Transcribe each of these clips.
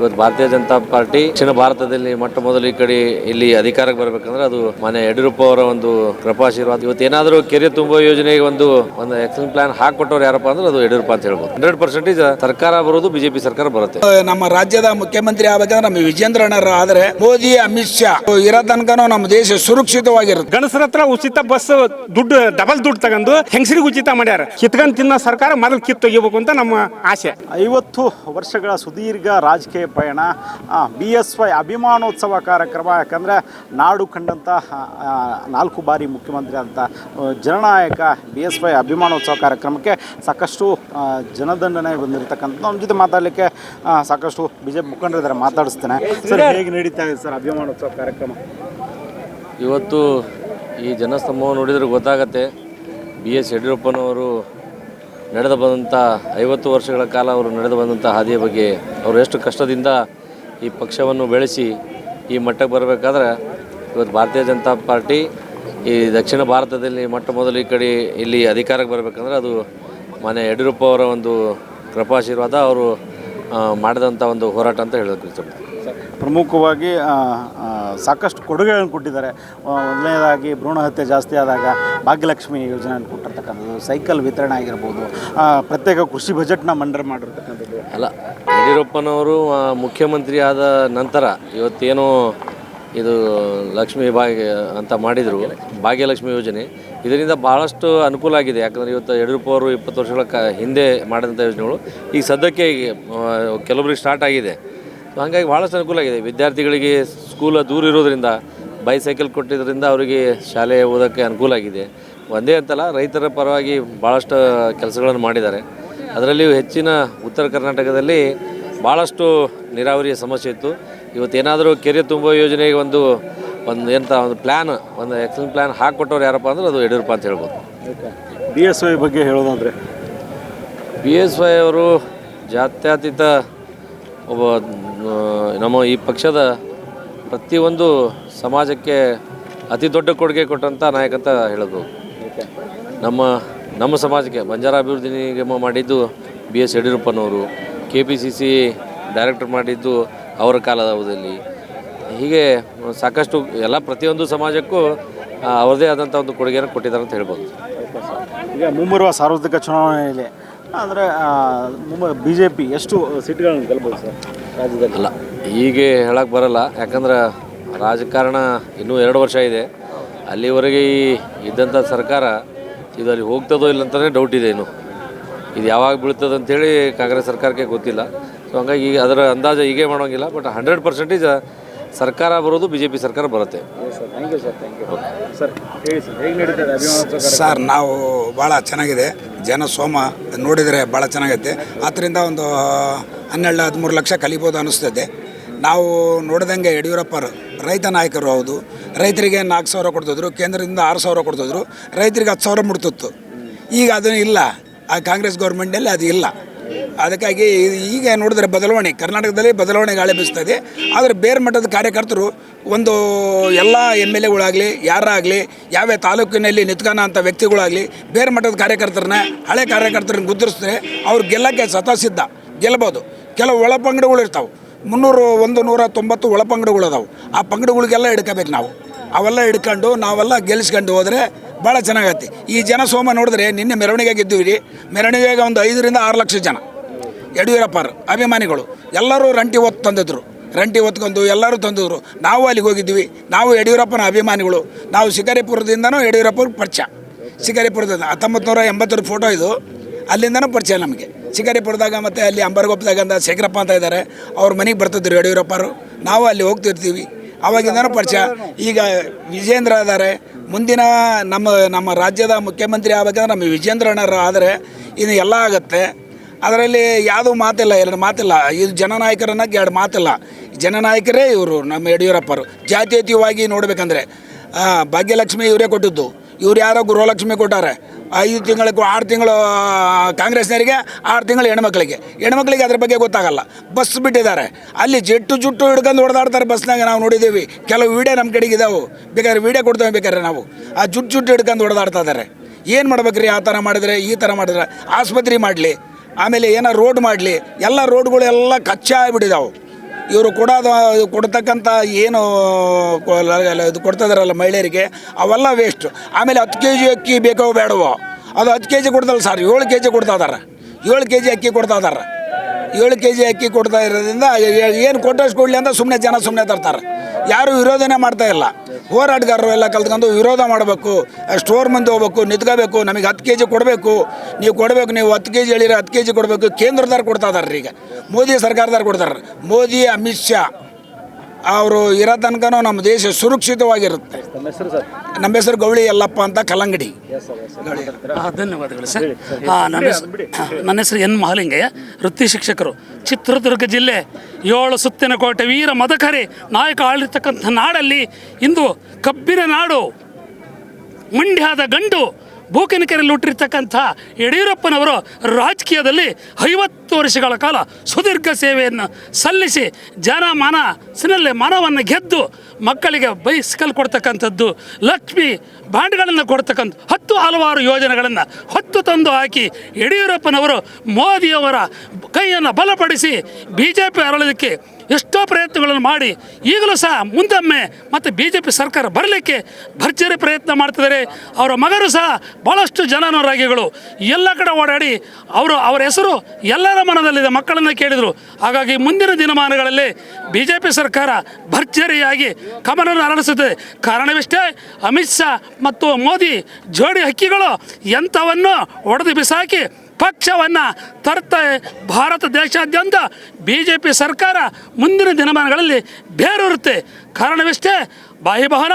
ಇವತ್ತು ಭಾರತೀಯ ಜನತಾ ಪಾರ್ಟಿ ದಕ್ಷಿಣ ಭಾರತದಲ್ಲಿ ಮೊಟ್ಟ ಮೊದಲು ಈ ಕಡೆ ಇಲ್ಲಿ ಅಧಿಕಾರಕ್ಕೆ ಬರಬೇಕಂದ್ರೆ ಅದು ಮಾನ್ಯ ಯಡಿಯೂರಪ್ಪ ಅವರ ಒಂದು ಕೃಪಾಶೀರ್ವಾದ. ಇವತ್ತು ಏನಾದರೂ ಕೆರೆ ತುಂಬುವ ಯೋಜನೆಗೆ ಒಂದು ಆಕ್ಷನ್ ಪ್ಲಾನ್ ಹಾಕೊಟ್ಟವ್ರು ಯಾರಪ್ಪ ಅಂದ್ರೆ ಅದು ಯಡಿಯೂರಪ್ಪ ಅಂತ ಹೇಳ್ಬೋದು. 100% ಸರ್ಕಾರ ಬರೋದು ಬಿಜೆಪಿ ಸರ್ಕಾರ ಬರುತ್ತೆ. ನಮ್ಮ ರಾಜ್ಯದ ಮುಖ್ಯಮಂತ್ರಿ ಆಗಬೇಕಂದ್ರೆ ನಮ್ಮ ವಿಜೇಂದ್ರ ಅಣ್ಣರು ಆದ್ರೆ ಮೋದಿ ಅಮಿತ್ ಶಾ ಇರೋ ತನಕ ನಮ್ಮ ದೇಶ ಸುರಕ್ಷಿತವಾಗಿರುತ್ತೆ. ಗಣಸರ ಹತ್ರ ಉಚಿತ ಬಸ್ ದುಡ್ಡು ಡಬಲ್ ದುಡ್ಡು ತಗೊಂಡು ಹೆಂಗಸರಿಗೆ ಉಚಿತ ಮಾಡ್ಯಾರ. ಕಿತ್ಕೊಂಡ್ ತಿನ್ನೋ ಸರ್ಕಾರ ಮೊದಲು ಕಿತ್ತೊಗಿಬೇಕು ಅಂತ ನಮ್ಮ ಆಸೆ. 50 ವರ್ಷಗಳ ಸುದೀರ್ಘ ರಾಜಕೀಯ ಪಯಣ, BSY ಅಭಿಮಾನೋತ್ಸವ ಕಾರ್ಯಕ್ರಮ. ಯಾಕಂದರೆ ನಾಡು ಕಂಡಂಥ 4 ಬಾರಿ ಮುಖ್ಯಮಂತ್ರಿ ಅಂತ ಜನನಾಯಕ BSY ಅಭಿಮಾನೋತ್ಸವ ಕಾರ್ಯಕ್ರಮಕ್ಕೆ ಸಾಕಷ್ಟು ಜನದಂಡನೆ ಬಂದಿರತಕ್ಕಂಥ. ನಮ್ಮ ಜೊತೆ ಮಾತಾಡಲಿಕ್ಕೆ ಸಾಕಷ್ಟು BJP ಮುಖಂಡರಿದ್ದಾರೆ, ಮಾತಾಡಿಸ್ತೇನೆ. ಸರ್, ಹೇಗೆ ನಡೀತಾ ಇದೆ ಸರ್ ಅಭಿಮಾನೋತ್ಸವ ಕಾರ್ಯಕ್ರಮ? ಇವತ್ತು ಈ ಜನಸ್ತಂಭವ ನೋಡಿದರೆ ಗೊತ್ತಾಗತ್ತೆ BS ಯಡಿಯೂರಪ್ಪನವರು ನಡೆದು ಬಂದಂಥ 50 ವರ್ಷಗಳ ಕಾಲ ಅವರು ನಡೆದು ಬಂದಂಥ ಹಾದಿಯ ಬಗ್ಗೆ, ಅವರು ಎಷ್ಟು ಕಷ್ಟದಿಂದ ಈ ಪಕ್ಷವನ್ನು ಬೆಳೆಸಿ ಈ ಮಟ್ಟಕ್ಕೆ ಬರಬೇಕಾದ್ರೆ ಇವತ್ತು ಭಾರತೀಯ ಜನತಾ ಪಾರ್ಟಿ ಈ ದಕ್ಷಿಣ ಭಾರತದಲ್ಲಿ ಮೊಟ್ಟ ಮೊದಲು ಈ ಕಡೆ ಇಲ್ಲಿ ಅಧಿಕಾರಕ್ಕೆ ಬರಬೇಕಂದ್ರೆ ಅದು ಮಾನ್ಯ ಯಡಿಯೂರಪ್ಪ ಅವರ ಒಂದು ಕೃಪಾಶೀರ್ವಾದ, ಅವರು ಮಾಡಿದಂಥ ಒಂದು ಹೋರಾಟ ಅಂತ ಹೇಳೋದಕ್ಕೆ ಇಷ್ಟಪಡ್ತೀನಿ. ಪ್ರಮುಖವಾಗಿ ಸಾಕಷ್ಟು ಕೊಡುಗೆಗಳನ್ನು ಕೊಟ್ಟಿದ್ದಾರೆ. ಮೊದಲನೇದಾಗಿ ಭ್ರೂಣ ಹತ್ಯೆ ಜಾಸ್ತಿ ಆದಾಗ ಭಾಗ್ಯಲಕ್ಷ್ಮಿ ಯೋಜನೆಯನ್ನು ಕೊಟ್ಟಿರ್ತಕ್ಕಂಥದ್ದು, ಸೈಕಲ್ ವಿತರಣೆ ಆಗಿರ್ಬೋದು, ಪ್ರತ್ಯೇಕ ಕೃಷಿ ಬಜೆಟ್ನ ಮಂಡನೆ ಮಾಡಿರ್ತಕ್ಕಂಥದ್ದು. ಅಲ್ಲ, ಯಡಿಯೂರಪ್ಪನವರು ಮುಖ್ಯಮಂತ್ರಿ ಆದ ನಂತರ ಇವತ್ತೇನು ಇದು ಲಕ್ಷ್ಮೀ ಭಾಗ್ಯ ಅಂತ ಮಾಡಿದರು, ಭಾಗ್ಯಲಕ್ಷ್ಮಿ ಯೋಜನೆ, ಇದರಿಂದ ಭಾಳಷ್ಟು ಅನುಕೂಲ ಆಗಿದೆ. ಯಾಕಂದರೆ ಇವತ್ತು ಯಡಿಯೂರಪ್ಪ ಅವರು 20 ವರ್ಷಗಳ ಹಿಂದೆ ಮಾಡಿದಂಥ ಯೋಜನೆಗಳು ಈಗ ಸದ್ಯಕ್ಕೆ ಕೆಲವರಿಗೆ ಸ್ಟಾರ್ಟ್ ಆಗಿದೆ. ಹಾಗಾಗಿ ಭಾಳಷ್ಟು ಅನುಕೂಲ ಆಗಿದೆ. ವಿದ್ಯಾರ್ಥಿಗಳಿಗೆ ಸ್ಕೂಲ ದೂರ ಇರೋದ್ರಿಂದ ಬೈಸೈಕಲ್ ಕೊಟ್ಟಿದ್ದರಿಂದ ಅವರಿಗೆ ಶಾಲೆ ಓದೋಕ್ಕೆ ಅನುಕೂಲ ಆಗಿದೆ. ಒಂದೇ ಅಂತಲ್ಲ, ರೈತರ ಪರವಾಗಿ ಭಾಳಷ್ಟು ಕೆಲಸಗಳನ್ನು ಮಾಡಿದ್ದಾರೆ. ಅದರಲ್ಲಿಯೂ ಹೆಚ್ಚಿನ ಉತ್ತರ ಕರ್ನಾಟಕದಲ್ಲಿ ಭಾಳಷ್ಟು ನೀರಾವರಿಯ ಸಮಸ್ಯೆ ಇತ್ತು. ಇವತ್ತೇನಾದರೂ ಕೆರೆ ತುಂಬುವ ಯೋಜನೆಗೆ ಒಂದು ಪ್ಲ್ಯಾನ್, ಒಂದು ಆಕ್ಷನ್ ಪ್ಲ್ಯಾನ್ ಹಾಕೊಟ್ಟವ್ರು ಯಾರಪ್ಪ ಅಂದ್ರೆ ಅದು ಯಡಿಯೂರಪ್ಪ ಅಂತ ಹೇಳ್ಬೋದು. BSY ಬಗ್ಗೆ ಹೇಳೋದಾದರೆ, BSY ಅವರು ಜಾತ್ಯತೀತ ಒಬ್ಬ ನಮ್ಮ ಈ ಪಕ್ಷದ ಪ್ರತಿಯೊಂದು ಸಮಾಜಕ್ಕೆ ಅತಿ ದೊಡ್ಡ ಕೊಡುಗೆ ಕೊಟ್ಟಂಥ ನಾಯಕ ಅಂತ ಹೇಳ್ಬೋದು. ನಮ್ಮ ಸಮಾಜಕ್ಕೆ ಬಂಜಾರ ಅಭಿವೃದ್ಧಿ ನಿಗಮ ಮಾಡಿದ್ದು BS ಯಡಿಯೂರಪ್ಪನವರು, KPCC ಡೈರೆಕ್ಟರ್ ಮಾಡಿದ್ದು ಅವರ ಕಾಲದ ಅವಧಿಯಲ್ಲಿ. ಹೀಗೆ ಸಾಕಷ್ಟು ಎಲ್ಲ ಪ್ರತಿಯೊಂದು ಸಮಾಜಕ್ಕೂ ಅವರದೇ ಆದಂಥ ಒಂದು ಕೊಡುಗೆಯನ್ನು ಕೊಟ್ಟಿದ್ದಾರೆ ಅಂತ ಹೇಳ್ಬೋದು. ಈಗ ಮುಂಬರುವ ಸಾರ್ವತ್ರಿಕ ಚುನಾವಣೆಯಲ್ಲಿ ಅಂದರೆ BJP ಎಷ್ಟು ಸೀಟ್ಗಳನ್ನು ಗೆಲ್ಬೋದು ಸರ್ ರಾಜ್ಯದಲ್ಲಿ? ಅಲ್ಲ, ಹೀಗೆ ಹೇಳಕ್ಕೆ ಬರಲ್ಲ. ಯಾಕಂದ್ರೆ ರಾಜಕಾರಣ ಇನ್ನೂ 2 ವರ್ಷ ಇದೆ. ಅಲ್ಲಿವರೆಗೆ ಇದ್ದಂಥ ಸರ್ಕಾರ ಇದು ಅಲ್ಲಿ ಹೋಗ್ತದೋ ಇಲ್ಲ ಅಂತಲೇ ಡೌಟ್ ಇದೆ. ಇದು ಯಾವಾಗ ಬೀಳ್ತದೆ ಅಂಥೇಳಿ ಕಾಂಗ್ರೆಸ್ ಸರ್ಕಾರಕ್ಕೆ ಗೊತ್ತಿಲ್ಲ. ಸೊ ಹಂಗಾಗಿ ಈಗ ಅದರ ಅಂದಾಜು ಹೀಗೆ ಮಾಡೋಂಗಿಲ್ಲ. ಬಟ್ 100% ಸರ್ಕಾರ ಬರೋದು BJP ಸರ್ಕಾರ ಬರುತ್ತೆ. ಸರ್, ನಾವು ಭಾಳ ಚೆನ್ನಾಗಿದೆ. ಜನಸೋಮ ನೋಡಿದರೆ ಭಾಳ ಚೆನ್ನಾಗೈತೆ. ಆದ್ದರಿಂದ ಒಂದು 12-13 ಲಕ್ಷ ಕಲಿಬೋದು ಅನ್ನಿಸ್ತದೆ. ನಾವು ನೋಡಿದಂಗೆ ಯಡಿಯೂರಪ್ಪರು ರೈತ ನಾಯಕರು. ಹೌದು, ರೈತರಿಗೆ 4,000 ಕೊಡ್ತಿದ್ರು, ಕೇಂದ್ರದಿಂದ 6,000 ಕೊಡ್ತಿದ್ರು, ರೈತರಿಗೆ 10,000 ಮುಟ್ತಿತ್ತು. ಈಗ ಅದನ್ನು ಇಲ್ಲ, ಆ ಕಾಂಗ್ರೆಸ್ ಗೌರ್ಮೆಂಟಲ್ಲಿ ಅದು ಇಲ್ಲ. ಅದಕ್ಕಾಗಿ ಈಗ ನೋಡಿದ್ರೆ ಬದಲಾವಣೆ, ಕರ್ನಾಟಕದಲ್ಲಿ ಬದಲಾವಣೆ ಗಾಳಿ ಬೀಸ್ತದೆ. ಆದರೆ ಬೇರೆ ಮಟ್ಟದ ಕಾರ್ಯಕರ್ತರು ಒಂದು ಎಲ್ಲ MLAಗಳಾಗಲಿ ಯಾರಾಗಲಿ ಯಾವ್ಯಾವ ತಾಲೂಕಿನಲ್ಲಿ ನಿಂತ್ಕೊಳ್ಳೋ ಅಂಥ ವ್ಯಕ್ತಿಗಳಾಗಲಿ ಬೇರೆ ಮಟ್ಟದ ಕಾರ್ಯಕರ್ತರನ್ನ, ಹಳೆ ಕಾರ್ಯಕರ್ತರನ್ನ ಗುರುತಿಸಿದ್ರೆ ಅವ್ರು ಗೆಲ್ಲಕ್ಕೆ ಸಿದ್ಧ, ಗೆಲ್ಬೋದು. ಕೆಲವು ಒಳಪಂಗಡಗಳು ಇರ್ತಾವೆ, 190 ಒಳಪಂಗಡಗಳು ಅದಾವೆ. ಆ ಪಂಗಡಗಳಿಗೆಲ್ಲ ಹಿಡ್ಕೋಬೇಕು ನಾವು. ಅವೆಲ್ಲ ಹಿಡ್ಕೊಂಡು ನಾವೆಲ್ಲ ಗೆಲ್ಲಿಸ್ಕೊಂಡು ಹೋದರೆ ಭಾಳ ಚೆನ್ನಾಗತ್ತೆ. ಈ ಜನಸೋಮ ನೋಡಿದ್ರೆ ನಿನ್ನೆ ಮೆರವಣಿಗೆಗೆ ಇದ್ದೀವಿ. ಮೆರವಣಿಗೆಗೆ ಒಂದು 5-6 ಲಕ್ಷ ಜನ ಯಡಿಯೂರಪ್ಪರು ಅಭಿಮಾನಿಗಳು ಎಲ್ಲರೂ ರಂಟಿ ಹೊತ್ಕೊಂಡು ಎಲ್ಲರೂ ತಂದಿದ್ರು. ನಾವು ಅಲ್ಲಿಗೆ ಹೋಗಿದ್ವಿ. ನಾವು ಯಡಿಯೂರಪ್ಪನ ಅಭಿಮಾನಿಗಳು. ನಾವು ಶಿಕಾರಿಪುರದಿಂದನೂ ಯಡಿಯೂರಪ್ಪನ ಪರಿಚಯ. ಶಿಕಾರಿಪುರದಿಂದ 1980 ಫೋಟೋ ಇದು, ಅಲ್ಲಿಂದನೂ ಪರಿಚಯ ನಮಗೆ. ಶಿಕಾರಿಪುರದಾಗ ಮತ್ತು ಅಲ್ಲಿ ಅಂಬರ್ಗೊಪ್ಪದಾಗಂದ ಶೇಖರಪ್ಪ ಅಂತ ಇದ್ದಾರೆ, ಅವ್ರ ಮನೆಗೆ ಬರ್ತಿದ್ರು ಯಡಿಯೂರಪ್ಪರು. ನಾವು ಅಲ್ಲಿ ಹೋಗ್ತಿರ್ತೀವಿ, ಅವಾಗಿಂದನೂ ಪರಿಚಯ. ಈಗ ವಿಜೇಂದ್ರ ಇದ್ದಾರೆ. ಮುಂದಿನ ನಮ್ಮ ರಾಜ್ಯದ ಮುಖ್ಯಮಂತ್ರಿ ಆಗಬೇಕಂದ್ರೆ ನಮ್ಮ ವಿಜೇಂದ್ರ ಅಣ್ಣರು ಆದರೆ ಇದು ಎಲ್ಲ ಆಗುತ್ತೆ. ಅದರಲ್ಲಿ ಯಾವುದೂ ಮಾತಿಲ್ಲ, 2 ಮಾತಿಲ್ಲ. ಇದು ಜನನಾಯಕರನ್ನಾಗಿ 2 ಮಾತಿಲ್ಲ. ಜನನಾಯಕರೇ ಇವರು ನಮ್ಮ ಯಡಿಯೂರಪ್ಪರು. ಜಾತ್ಯತೀತವಾಗಿ ನೋಡಬೇಕಂದ್ರೆ ಭಾಗ್ಯಲಕ್ಷ್ಮಿ ಇವರೇ ಕೊಟ್ಟಿದ್ದು. ಇವ್ರು ಯಾರೋ ಗೃಹಲಕ್ಷ್ಮಿ ಕೊಟ್ಟಾರೆ. 5 ತಿಂಗಳಿಗೆ 6 ತಿಂಗಳು ಕಾಂಗ್ರೆಸ್ನವರಿಗೆ, 6 ತಿಂಗಳು ಹೆಣ್ಮಕ್ಳಿಗೆ ಅದ್ರ ಬಗ್ಗೆ ಗೊತ್ತಾಗಲ್ಲ. ಬಸ್ ಬಿಟ್ಟಿದ್ದಾರೆ, ಅಲ್ಲಿ ಜುಟ್ಟು ಹಿಡ್ಕೊಂಡು ಹೊಡೆದಾಡ್ತಾರೆ ಬಸ್ನಾಗ. ನಾವು ನೋಡಿದ್ದೀವಿ, ಕೆಲವು ವೀಡಿಯೋ ನಮ್ಮ ಕಡೆಗೆ ಇದಾವೆ, ಬೇಕಾದ್ರೆ ವೀಡಿಯೋ ಕೊಡ್ತೇವೆ. ಬೇಕಾದ್ರೆ ನಾವು ಆ ಜುಟ್ಟು ಹಿಡ್ಕೊಂಡು ಹೊಡೆದಾಡ್ತಾ ಇದ್ದಾರೆ. ಏನು ಮಾಡ್ಬೇಕ್ರಿ? ಆ ಥರ ಮಾಡಿದ್ರೆ, ಈ ಥರ ಮಾಡಿದ್ರೆ ಆಸ್ಪತ್ರೆ ಮಾಡಲಿ, ಆಮೇಲೆ ಏನೋ ರೋಡ್ ಮಾಡಲಿ. ಎಲ್ಲ ರೋಡ್ಗಳೆಲ್ಲ ಕಚ್ಚಾ ಆಗಿಬಿಟ್ಟಿದ್ದಾವೆ. ಇವರು ಕೊಡ್ತಕ್ಕಂಥ ಏನು ಇದು ಕೊಡ್ತಾ ಇದಾರಲ್ಲ ಮಹಿಳೆಯರಿಗೆ ಅವೆಲ್ಲ ವೇಸ್ಟ್. ಆಮೇಲೆ 10 kg ಅಕ್ಕಿ ಬೇಕೋ ಬೇಡವೋ, ಅದು 10 kg ಕೊಡ್ತಲ್ಲ ಸರ್, 7 kg ಕೊಡ್ತಾ ಇದಾರೆ. 7 kg ಅಕ್ಕಿ ಕೊಡ್ತಾ ಇದಾರೆ. 7 kg ಅಕ್ಕಿ ಕೊಡ್ತಾ ಇರೋದ್ರಿಂದ ಏನು ಕೊಟ್ಟಷ್ಟು ಕೊಡಲಿ ಅಂತ ಸುಮ್ಮನೆ ತರ್ತಾರೆ. ಯಾರು ವಿರೋಧನೆ ಮಾಡ್ತಾ ಇಲ್ಲ. ಹೋರಾಟಗಾರರು ಎಲ್ಲ ಕಲ್ತ್ಕೊಂಡು ವಿರೋಧ ಮಾಡಬೇಕು, ಸ್ಟೋರ್ ಮುಂದೆ ಹೋಗ್ಬೇಕು, ನಿಂತ್ಕೋಬೇಕು, ನಮಗೆ 10 kg ಕೊಡಬೇಕು, ನೀವು 10 kg ಹೇಳಿದ್ರೆ 10 kg ಕೊಡಬೇಕು. ಕೇಂದ್ರದವ್ರು ಕೊಡ್ತಾ ಇದಾರೆ, ಈಗ ಮೋದಿ ಸರ್ಕಾರದವ್ರು ಕೊಡ್ತಾರೆ. ಮೋದಿ ಅಮಿತ್ ಶಾ ಅವರು ಇರೋ ತನಕನೂ ನಮ್ಮ ದೇಶ ಸುರಕ್ಷಿತವಾಗಿರುತ್ತೆ. ನಮ್ಮ ಹೆಸರು ಗೌಳಿ ಯಲ್ಲಪ್ಪ ಅಂತ, ಕಲ್ಲಂಗಡಿ. ಧನ್ಯವಾದಗಳು ಸರ್. ನನ್ನ ಹೆಸರು ಎನ್ ಮಹಾಲಿಂಗಯ್ಯ, ವೃತ್ತಿ ಶಿಕ್ಷಕರು, ಚಿತ್ರದುರ್ಗ ಜಿಲ್ಲೆ. 7 ಸುತ್ತಿನ ಕೋಟೆ ವೀರ ಮದಕರಿ ನಾಯಕ ಆಳಿರ್ತಕ್ಕಂಥ ನಾಡಲ್ಲಿ ಇಂದು ಕಬ್ಬಿನ ನಾಡು, ಮಂಡ್ಯದ ಗಂಡು, ಬೂಕಿನಕೆರೆಯಲ್ಲಿ ಹುಟ್ಟಿರ್ತಕ್ಕಂಥ ಯಡಿಯೂರಪ್ಪನವರು ರಾಜಕೀಯದಲ್ಲಿ 50 ವರ್ಷಗಳ ಕಾಲ ಸುದೀರ್ಘ ಸೇವೆಯನ್ನು ಸಲ್ಲಿಸಿ ಜನಮಾನಸಿನಲ್ಲಿ ಮನವನ್ನು ಗೆದ್ದು ಮಕ್ಕಳಿಗೆ ಬೈಸಿಕಲ್ ಕೊಡ್ತಕ್ಕಂಥದ್ದು, ಲಕ್ಷ್ಮಿ ಬಾಂಡ್ಗಳನ್ನು ಕೊಡ್ತಕ್ಕಂಥ ಹಲವಾರು ಯೋಜನೆಗಳನ್ನು ತಂದು ಹಾಕಿ ಯಡಿಯೂರಪ್ಪನವರು ಮೋದಿಯವರ ಕೈಯನ್ನು ಬಲಪಡಿಸಿ BJP ಅರಳೋದಕ್ಕೆ ಎಷ್ಟೋ ಪ್ರಯತ್ನಗಳನ್ನು ಮಾಡಿ ಈಗಲೂ ಸಹ ಮುಂದೊಮ್ಮೆ ಮತ್ತು BJP ಸರ್ಕಾರ ಬರಲಿಕ್ಕೆ ಭರ್ಜರಿ ಪ್ರಯತ್ನ ಮಾಡ್ತಿದ್ದಾರೆ. ಅವರ ಮಗರು ಸಹ ಭಾಳಷ್ಟು ಜನಾನುರಾಗಿಗಳು, ಎಲ್ಲ ಕಡೆ ಓಡಾಡಿ ಅವರ ಹೆಸರು ಎಲ್ಲರ ಮನದಲ್ಲಿದೆ, ಮಕ್ಕಳನ್ನು ಕೇಳಿದರು. ಹಾಗಾಗಿ ಮುಂದಿನ ದಿನಮಾನಗಳಲ್ಲಿ BJP ಸರ್ಕಾರ ಭರ್ಜರಿಯಾಗಿ ಕಮಲವನ್ನು ಅರಳಿಸುತ್ತದೆ. ಕಾರಣವಿಷ್ಟೇ, ಅಮಿತ್ ಶಾ ಮತ್ತು ಮೋದಿ ಜೋಡಿ ಹಕ್ಕಿಗಳು ಎಂಥವನ್ನು ಒಡೆದು ಬಿಸಾಕಿ ಪಕ್ಷವನ್ನು ತರ್ತಾರೆ. ಭಾರತ ದೇಶಾದ್ಯಂತ BJP ಸರ್ಕಾರ ಮುಂದಿನ ದಿನಮಾನಗಳಲ್ಲಿ ಬೇರೂರುತ್ತೆ. ಕಾರಣವಿಷ್ಟೇ, ಬಾಯಿ ಬಹನ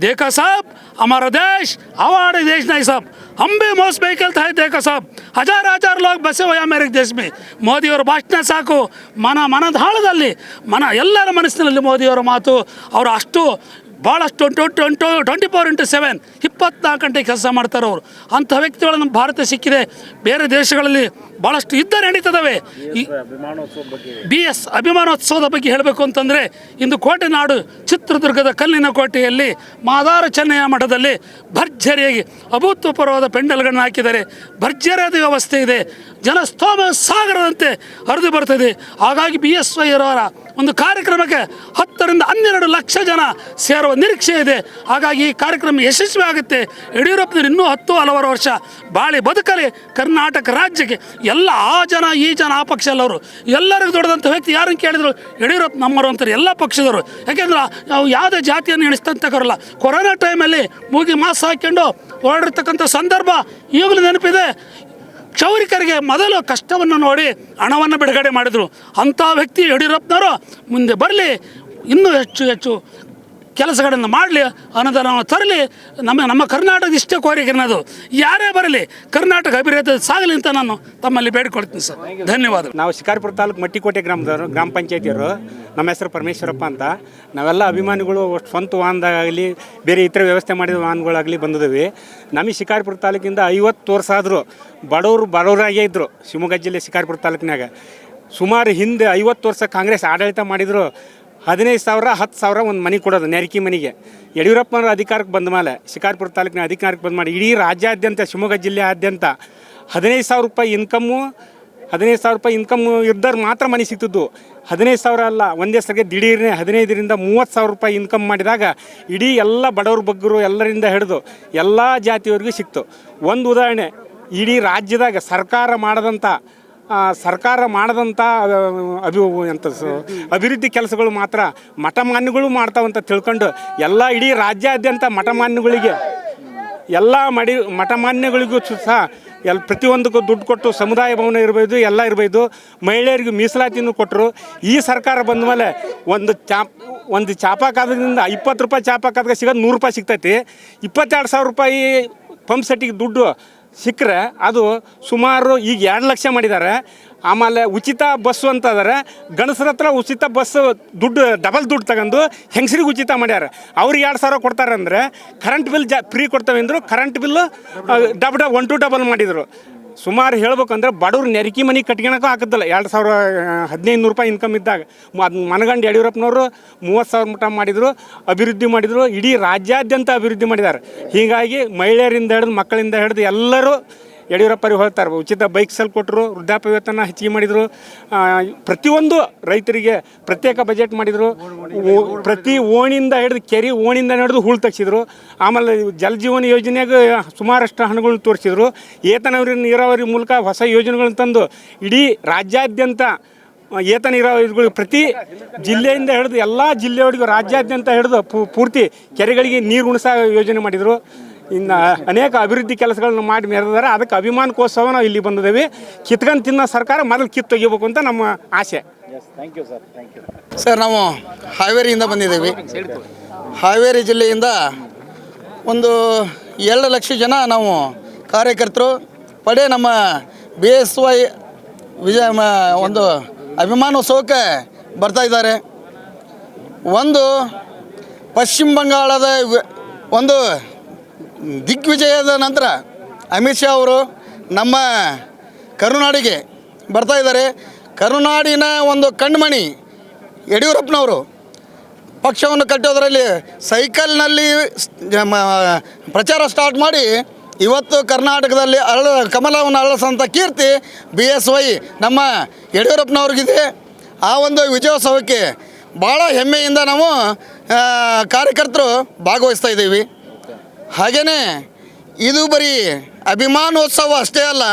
ದೇಖಾ ಸಾಬ್ ಹಮಾರಾ ದೇಶ್ ಅವಾರ್ಡ್ ದೇಶ ನೈ ಸಾಬ್, हम भी मौज में खेलता है देखो साहब, हजार लोग बसे हुए हैं मेरे देश में. ಮೋದಿಯವರ ಭಾಷಣ ಸಾಕು, ಮನದಾಳದಲ್ಲಿ ಎಲ್ಲರ ಮನಸ್ಸಿನಲ್ಲಿ ಮೋದಿಯವರ ಮಾತು. ಅವರು ಅಷ್ಟು ಭಾಳಷ್ಟು 24x7 24 ಗಂಟೆ ಕೆಲಸ ಮಾಡ್ತಾರೆ ಅವರು. ಅಂಥ ವ್ಯಕ್ತಿಗಳು ನಮ್ಮ ಭಾರತ ಸಿಕ್ಕಿದೆ. ಬೇರೆ ದೇಶಗಳಲ್ಲಿ ಭಾಳಷ್ಟು ಯುದ್ಧ ನಡೀತದವೆ. BS ಅಭಿಮಾನೋತ್ಸವದ ಬಗ್ಗೆ ಹೇಳಬೇಕು ಅಂತಂದರೆ, ಇಂದು ಕೋಟೆ ನಾಡು ಚಿತ್ರದುರ್ಗದ ಕಲ್ಲಿನ ಕೋಟೆಯಲ್ಲಿ ಮಾದಾರ ಚೆನ್ನಯ್ಯ ಮಠದಲ್ಲಿ ಭರ್ಜರಿಯಾಗಿ ಅಭೂತಪೂರ್ವವಾದ ಪೆಂಡಲ್ಗಳನ್ನು ಹಾಕಿದ್ದಾರೆ. ಭರ್ಜರಿಯಾದ ವ್ಯವಸ್ಥೆ ಇದೆ. ಜನಸ್ತೋಮ ಸಾಗರದಂತೆ ಹರಿದು ಬರ್ತದೆ. ಹಾಗಾಗಿ BSY ಅವರ ಒಂದು ಕಾರ್ಯಕ್ರಮಕ್ಕೆ 10 ರಿಂದ 12 ಲಕ್ಷ ಜನ ಸೇರುವ ನಿರೀಕ್ಷೆ ಇದೆ. ಹಾಗಾಗಿ ಈ ಕಾರ್ಯಕ್ರಮ ಯಶಸ್ವಿ ಆಗುತ್ತೆ. ಯಡಿಯೂರಪ್ಪನವರು ಇನ್ನೂ ಹಲವಾರು ವರ್ಷ ಬಾಳಿ ಬದುಕಲಿ ಕರ್ನಾಟಕ ರಾಜ್ಯಕ್ಕೆ. ಎಲ್ಲ ಆ ಜನ ಈ ಜನ ಆ ಪಕ್ಷ ಎಲ್ಲವರು ಎಲ್ಲರಿಗೂ ದೊಡ್ಡದಂಥ ವ್ಯಕ್ತಿ ಯಾರನ್ನು ಕೇಳಿದ್ರು ಯಡಿಯೂರಪ್ಪ ನಮ್ಮರು ಅಂತಾರೆ, ಎಲ್ಲ ಪಕ್ಷದವರು. ಯಾಕೆಂದ್ರೆ ನಾವು ಯಾವುದೇ ಜಾತಿಯನ್ನು ಎಣಿಸ್ತಂತ ಕರೋಲ್ಲ. ಕೊರೋನಾ ಟೈಮಲ್ಲಿ ಮೂಗಿ ಮಾಸ್ಕ್ ಹಾಕ್ಕೊಂಡು ಓಡಾಡಿರ್ತಕ್ಕಂಥ ಸಂದರ್ಭ ಈಗಲೂ ನೆನಪಿದೆ. ಕ್ಷೌರಿಕರಿಗೆ ಮೊದಲು ಕಷ್ಟವನ್ನು ನೋಡಿ ಹಣವನ್ನು ಬಿಡುಗಡೆ ಮಾಡಿದರು. ಅಂಥ ವ್ಯಕ್ತಿ ಯಡಿಯೂರಪ್ಪನವರು ಮುಂದೆ ಬರಲಿ, ಇನ್ನೂ ಹೆಚ್ಚು ಕೆಲಸಗಳನ್ನು ಮಾಡಲಿ, ಅನುದಾನವನ್ನು ತರಲಿ. ನಮ್ಮ ಕರ್ನಾಟಕದ ಇಷ್ಟೇ ಕೋರಿಕೆ ಅನ್ನೋದು. ಯಾರೇ ಬರಲಿ ಕರ್ನಾಟಕ ಅಭಿವೃದ್ಧಿ ಸಾಗಲಿ ಅಂತ ನಾನು ತಮ್ಮಲ್ಲಿ ಬೇಡಿಕೊಳ್ತೀನಿ ಸರ್. ಧನ್ಯವಾದ. ನಾವು ಶಿಕಾರಿಪುರ ತಾಲೂಕು ಮಟ್ಟಿಕೋಟೆ ಗ್ರಾಮದವರು, ಗ್ರಾಮ ಪಂಚಾಯತಿಯವರು. ನಮ್ಮ ಹೆಸರು ಪರಮೇಶ್ವರಪ್ಪ ಅಂತ. ನಾವೆಲ್ಲ ಅಭಿಮಾನಿಗಳು ಸ್ವಂತ ವಾಹನದಾಗಲಿ ಬೇರೆ ಇತರ ವ್ಯವಸ್ಥೆ ಮಾಡಿದ ವಾಹನಗಳಾಗಲಿ ಬಂದಿದ್ದೀವಿ. ನಮಗೆ ಶಿಕಾರಿಪುರ ತಾಲೂಕಿಂದ 50 ವರ್ಷ ಆದರೂ ಬಡವರಾಗೇ ಇದ್ದರು. ಶಿವಮೊಗ್ಗ ಜಿಲ್ಲೆ ಶಿಕಾರಿಪುರ ತಾಲೂಕಿನಾಗ ಸುಮಾರು ಹಿಂದೆ 50 ವರ್ಷ ಕಾಂಗ್ರೆಸ್ ಆಡಳಿತ ಮಾಡಿದರು. 15,000 10,000 ಒಂದು ಮನೆ ಕೊಡೋದು, ನೆರಕಿ ಮನೆಗೆ. ಯಡಿಯೂರಪ್ಪನವರು ಅಧಿಕಾರಕ್ಕೆ ಬಂದ ಮೇಲೆ, ಶಿಕಾರಿಪುರ ತಾಲೂಕಿನ ಅಧಿಕಾರಕ್ಕೆ ಬಂದ ಮಾಡಿ ಇಡೀ ರಾಜ್ಯಾದ್ಯಂತ, ಶಿವಮೊಗ್ಗ ಜಿಲ್ಲೆಯಾದ್ಯಂತ 15,000 ರೂಪಾಯಿ ಇನ್ಕಮ್ಮು, 15,000 ರೂಪಾಯಿ ಇನ್ಕಮ್ಮು ಇದ್ದವ್ರು ಮಾತ್ರ ಮನೆ ಸಿಗ್ತಿದ್ದು. 15,000 ಅಲ್ಲ, ಒಂದೇ ಸರಿಗೆ ದಿಢೀರ್ನೆ 15 ರಿಂದ 30,000 ರೂಪಾಯಿ ಇನ್ಕಮ್ ಮಾಡಿದಾಗ ಇಡೀ ಎಲ್ಲ ಬಡವ್ರ ಬಗ್ಗರು ಎಲ್ಲರಿಂದ ಹಿಡಿದು ಎಲ್ಲ ಜಾತಿಯವ್ರಿಗೂ ಸಿಕ್ತು. ಒಂದು ಉದಾಹರಣೆ, ಇಡೀ ರಾಜ್ಯದಾಗ ಸರ್ಕಾರ ಮಾಡದಂಥ ಅಭಿವೃದ್ಧಿ ಕೆಲಸಗಳು ಮಾತ್ರ ಮಠಮಾನ್ಯಗಳು ಮಾಡ್ತಾವಂತ ತಿಳ್ಕೊಂಡು ಇಡೀ ರಾಜ್ಯಾದ್ಯಂತ ಮಠಮಾನ್ಯಗಳಿಗೂ ಸಹ ಪ್ರತಿಯೊಂದಕ್ಕೂ ದುಡ್ಡು ಕೊಟ್ಟು, ಸಮುದಾಯ ಭವನ ಇರ್ಬೋದು, ಎಲ್ಲ ಇರ್ಬೋದು, ಮಹಿಳೆಯರಿಗೂ ಮೀಸಲಾತಿನೂ ಕೊಟ್ಟರು. ಈ ಸರ್ಕಾರ ಬಂದ ಮೇಲೆ ಒಂದು ಚಾಪಾಕಾದ್ರಿಂದ 20 ರೂಪಾಯಿ ಚಾಪಾಕಾದಾಗ ಸಿಗೋದು 100 ರೂಪಾಯಿ ಸಿಗ್ತೈತಿ. 22,000 ರೂಪಾಯಿ ಪಂಪ್ ಸೆಟ್ಟಿಗೆ ದುಡ್ಡು ಸಿಕ್ಕರೆ ಅದು ಸುಮಾರು ಈಗ 2 ಲಕ್ಷ ಮಾಡಿದ್ದಾರೆ. ಆಮೇಲೆ ಉಚಿತ ಬಸ್ಸು ಅಂತ ಅದಾರೆ. ಗಂಡಸ್ರ ಹತ್ರ ಉಚಿತ ಬಸ್ ದುಡ್ಡು ಡಬಲ್ ದುಡ್ಡು ತಗೊಂಡು ಹೆಂಗಸ್ರಿಗೆ ಉಚಿತ ಮಾಡ್ಯಾರ. ಅವ್ರಿಗೆ 2,000 ಕೊಡ್ತಾರೆ ಅಂದರೆ ಕರೆಂಟ್ ಬಿಲ್ ಫ್ರೀ ಕೊಡ್ತೇವೆ ಅಂದರು. ಕರೆಂಟ್ ಬಿಲ್ 1 to ಡಬಲ್ ಮಾಡಿದರು. ಸುಮಾರು ಹೇಳ್ಬೇಕಂದ್ರೆ ಬಡವ್ರು ನೆರಕಿ ಮನೆ ಕಟ್ಕೊಳಕ್ಕೂ ಹಾಕಿದ್ದಲ್ಲ. 2,100 ರೂಪಾಯಿ ಇನ್ಕಮ್ ಇದ್ದಾಗ ಮನಗಂಡು ಯಡಿಯೂರಪ್ಪನವರು 30,000 ಮಟ್ಟ ಮಾಡಿದರು, ಅಭಿವೃದ್ಧಿ ಮಾಡಿದರು. ಇಡೀ ರಾಜ್ಯಾದ್ಯಂತ ಅಭಿವೃದ್ಧಿ ಮಾಡಿದ್ದಾರೆ. ಹೀಗಾಗಿ ಮಹಿಳೆಯರಿಂದ ಹಿಡಿದು ಮಕ್ಕಳಿಂದ ಹಿಡಿದು ಎಲ್ಲರೂ ಯಡಿಯೂರಪ್ಪರಿಗೆ ಹೇಳ್ತಾರೆ, ಉಚಿತ ಬೈಕ್ಸಲ್ಲಿ ಕೊಟ್ಟರು, ವೃದ್ಧಾಪ್ಯ ವೇತನ ಹೆಚ್ಚಿಗೆ ಮಾಡಿದರು, ಪ್ರತಿಯೊಂದು ರೈತರಿಗೆ ಪ್ರತ್ಯೇಕ ಬಜೆಟ್ ಮಾಡಿದರು, ಪ್ರತಿ ಓಣಿಯಿಂದ ಹಿಡಿದು ಕೆರೆ ಓಣಿಂದ ಹಿಡಿದು ಹೂಳು ತೆಗ್ಸಿದ್ರು. ಆಮೇಲೆ ಜಲ್ ಜೀವನ ಯೋಜನೆಗೆ ಸುಮಾರಷ್ಟು ಹಣಗಳನ್ನು ತೋರಿಸಿದ್ರು. ನೀರಾವರಿ ಮೂಲಕ ಹೊಸ ಯೋಜನೆಗಳನ್ನು ತಂದು ಇಡೀ ರಾಜ್ಯಾದ್ಯಂತ ಏತ ನೀರಾವರಿಗಳು ಪ್ರತಿ ಜಿಲ್ಲೆಯಿಂದ ಹಿಡಿದು ಎಲ್ಲ ಜಿಲ್ಲೆಯವರಿಗೂ ರಾಜ್ಯಾದ್ಯಂತ ಹಿಡಿದು ಪೂರ್ತಿ ಕೆರೆಗಳಿಗೆ ನೀರು ಉಣಿಸೋ ಯೋಜನೆ ಮಾಡಿದರು. ಇನ್ನು ಅನೇಕ ಅಭಿವೃದ್ಧಿ ಕೆಲಸಗಳನ್ನು ಮಾಡಿ ಮೆರೆದಿದ್ದಾರೆ. ಅದಕ್ಕೆ ಅಭಿಮಾನಕ್ಕೋಸ್ಕರ ನಾವು ಇಲ್ಲಿ ಬಂದಿದ್ದೇವೆ. ಕಿತ್ಕೊಂಡು ತಿನ್ನೋ ಸರ್ಕಾರ ಮೊದಲು ಕಿತ್ತು ತೆಗಿಬೇಕು ಅಂತ ನಮ್ಮ ಆಸೆ. Thank you sir, thank you. Sir, ನಾವು ಹಾವೇರಿಯಿಂದ ಬಂದಿದ್ದೀವಿ. ಹಾವೇರಿ ಜಿಲ್ಲೆಯಿಂದ ಒಂದು 2 ಲಕ್ಷ ಜನ ನಾವು ಕಾರ್ಯಕರ್ತರು ಪಡೆ ನಮ್ಮ BSY ಒಂದು ಅಭಿಮಾನೋತ್ಸವಕ್ಕೆ ಬರ್ತಾ ಇದ್ದಾರೆ. ಒಂದು ಪಶ್ಚಿಮ ಬಂಗಾಳದ ಒಂದು ದಿಗ್ವಿಜಯದ ನಂತರ ಅಮಿತ್ ಶಾ ಅವರು ನಮ್ಮ ಕರುನಾಡಿಗೆ ಬರ್ತಾ ಇದ್ದಾರೆ. ಕರುನಾಡಿನ ಒಂದು ಕಣ್ಮಣಿ ಯಡಿಯೂರಪ್ಪನವರು ಪಕ್ಷವನ್ನು ಕಟ್ಟೋದರಲ್ಲಿ ಸೈಕಲ್ನಲ್ಲಿ ಪ್ರಚಾರ ಸ್ಟಾರ್ಟ್ ಮಾಡಿ ಇವತ್ತು ಕರ್ನಾಟಕದಲ್ಲಿ ಕಮಲವನ್ನು ಅರಳಿಸೋಂಥ ಕೀರ್ತಿ BSY ನಮ್ಮ ಯಡಿಯೂರಪ್ಪನವ್ರಿಗಿದೆ. ಆ ಒಂದು ವಿಜಯೋತ್ಸವಕ್ಕೆ ಭಾಳ ಹೆಮ್ಮೆಯಿಂದ ನಾವು ಕಾರ್ಯಕರ್ತರು ಭಾಗವಹಿಸ್ತಾ ಇದ್ದೀವಿ. ಹಾಗೆಯೇ ಇದು ಬರೀ ಅಭಿಮಾನೋತ್ಸವ ಅಷ್ಟೇ ಅಲ್ಲ,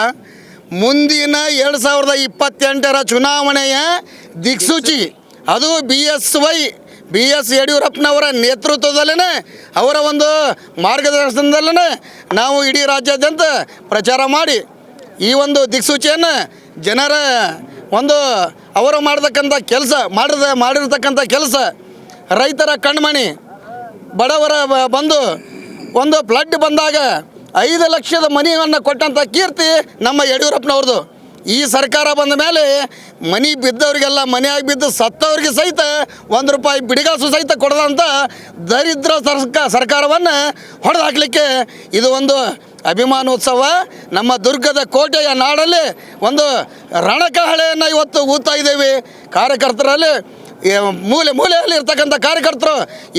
ಮುಂದಿನ 2028ರ ಚುನಾವಣೆಯ ದಿಕ್ಸೂಚಿ. ಅದು BS ಯಡಿಯೂರಪ್ಪನವರ ನೇತೃತ್ವದಲ್ಲೇ, ಅವರ ಒಂದು ಮಾರ್ಗದರ್ಶನದಲ್ಲೇ ನಾವು ಇಡೀ ರಾಜ್ಯಾದ್ಯಂತ ಪ್ರಚಾರ ಮಾಡಿ ಈ ಒಂದು ದಿಕ್ಸೂಚಿಯನ್ನು ಜನರ ಒಂದು ಅವರು ಮಾಡತಕ್ಕಂಥ ಕೆಲಸ ಮಾಡಿರ್ತಕ್ಕಂಥ ಕೆಲಸ, ರೈತರ ಕಣ್ಮಣಿ, ಬಡವರ ಬಂದು ಒಂದು ಫ್ಲಡ್ ಬಂದಾಗ 5 ಲಕ್ಷದ ಮನೆಯನ್ನು ಕೊಟ್ಟಂಥ ಕೀರ್ತಿ ನಮ್ಮ ಯಡಿಯೂರಪ್ಪನವ್ರದ್ದು. ಈ ಸರ್ಕಾರ ಬಂದ ಮೇಲೆ ಮನೆ ಬಿದ್ದವರಿಗೆಲ್ಲ ಮನೆಯಾಗಿ ಬಿದ್ದು ಸತ್ತವರಿಗೆ ಸಹಿತ ₹1 ಬಿಡಿಗಾಸು ಸಹಿತ ಕೊಡದಂಥ ದರಿದ್ರ ಸರ್ಕಾರವನ್ನು ಹೊಡೆದು ಹಾಕಲಿಕ್ಕೆ ಇದು ಒಂದು ಅಭಿಮಾನೋತ್ಸವ. ನಮ್ಮ ದುರ್ಗದ ಕೋಟೆಯ ನಾಡಲ್ಲಿ ಒಂದು ರಣಕಹಳೆಯನ್ನು ಇವತ್ತು ಊದ್ತಾ ಇದ್ದೇವೆ. ಕಾರ್ಯಕರ್ತರಲ್ಲಿ ಮೂಲೆಯಲ್ಲಿ ಇರ್ತಕ್ಕಂಥ ಕಾರ್ಯಕರ್ತರು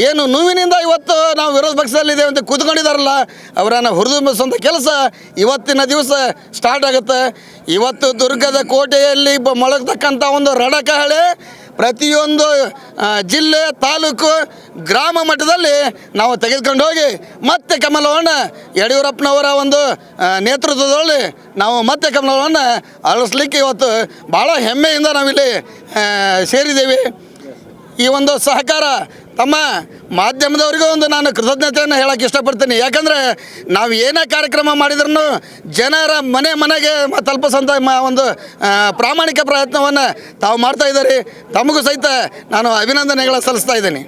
ಏನು ನೋವಿನಿಂದ ಇವತ್ತು ನಾವು ವಿರೋಧ ಪಕ್ಷದಲ್ಲಿದ್ದೇವೆ ಅಂತ ಕೂತ್ಕೊಂಡಿದ್ದಾರಲ್ಲ, ಅವರನ್ನು ಹುರಿದುಂಬಿಸುವಂಥ ಕೆಲಸ ಇವತ್ತಿನ ದಿವಸ ಸ್ಟಾರ್ಟ್ ಆಗುತ್ತೆ. ಇವತ್ತು ದುರ್ಗದ ಕೋಟೆಯಲ್ಲಿ ಮೊಳಗತಕ್ಕಂಥ ಒಂದು ರಣಕಹಳೆ ಪ್ರತಿಯೊಂದು ಜಿಲ್ಲೆ, ತಾಲೂಕು, ಗ್ರಾಮ ಮಟ್ಟದಲ್ಲಿ ನಾವು ತೆಗೆದುಕೊಂಡು ಹೋಗಿ ಮತ್ತೆ ಕಮಲವನ್ನು ಯಡಿಯೂರಪ್ಪನವರ ಒಂದು ನೇತೃತ್ವದಲ್ಲಿ ನಾವು ಮತ್ತೆ ಕಮಲವನ್ನು ಅಳಿಸ್ಲಿಕ್ಕೆ ಇವತ್ತು ಭಾಳ ಹೆಮ್ಮೆಯಿಂದ ನಾವಿಲ್ಲಿ ಸೇರಿದ್ದೇವೆ. ಈ ಒಂದು ಸಹಕಾರ ತಮ್ಮ ಮಾಧ್ಯಮದವರಿಗೂ ಒಂದು ನಾನು ಕೃತಜ್ಞತೆಯನ್ನು ಹೇಳೋಕ್ಕೆ ಇಷ್ಟಪಡ್ತೀನಿ. ಯಾಕಂದರೆ ನಾವು ಏನೇ ಕಾರ್ಯಕ್ರಮ ಮಾಡಿದ್ರೂ ಜನರ ಮನೆಗೆ ತಲುಪಿಸೋಂಥ ಒಂದು ಪ್ರಾಮಾಣಿಕ ಪ್ರಯತ್ನವನ್ನು ತಾವು ಮಾಡ್ತಾಯಿದ್ದಾರೆ. ತಮಗೂ ಸಹಿತ ನಾನು ಅಭಿನಂದನೆಗಳ ಸಲ್ಲಿಸ್ತಾ ಇದ್ದೀನಿ.